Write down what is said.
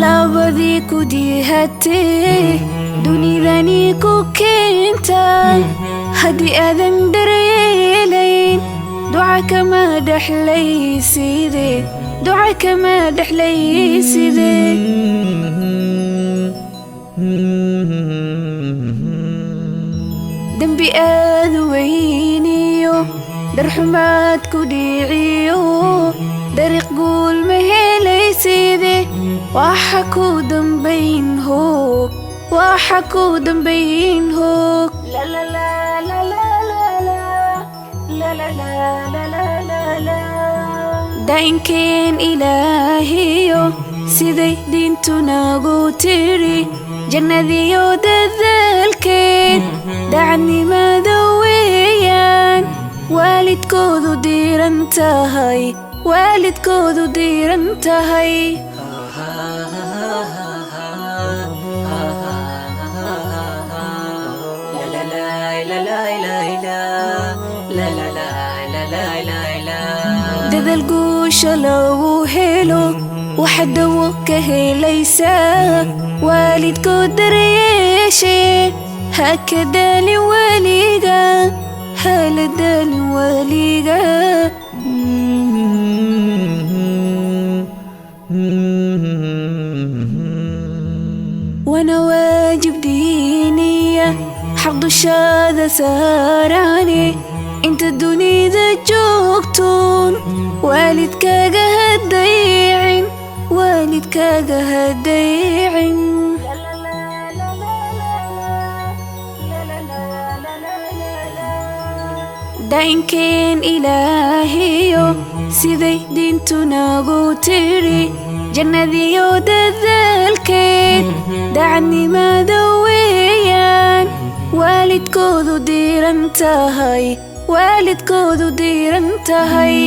labadii ku dihatay dunidani ku keentay haddii aadan daryeelayn duca kama dhexlayside duca kama dhexlayside dambi aad weyniyo darxumaad ku dhiciyo dariiq guul ma helayside waxa ku dambayn hoog waxa ku dambayn hoog dainkeen ilaahiyo siday diintu nagu tiri jannadiyo dadaalkeed dacnimada weeyaan waalidkoodu diiran tahay waalidkoodu diiran tahay dadaal guusha lagu helo waxa dawo ka helaysaa waalidkood daryeeshe ha ka daalin weliga hala daalin weliga وانا واجب دينية حق دشادة ساراني انت الدنيا جوكتون والدك هديعين والدك هديعين دainkeen ilaahiyo siday diintu nagu tiri jannadiyo dadaalkeed dacnimada weeyaan waalidkoodu diiran tahay waalidkoodu diiran tahay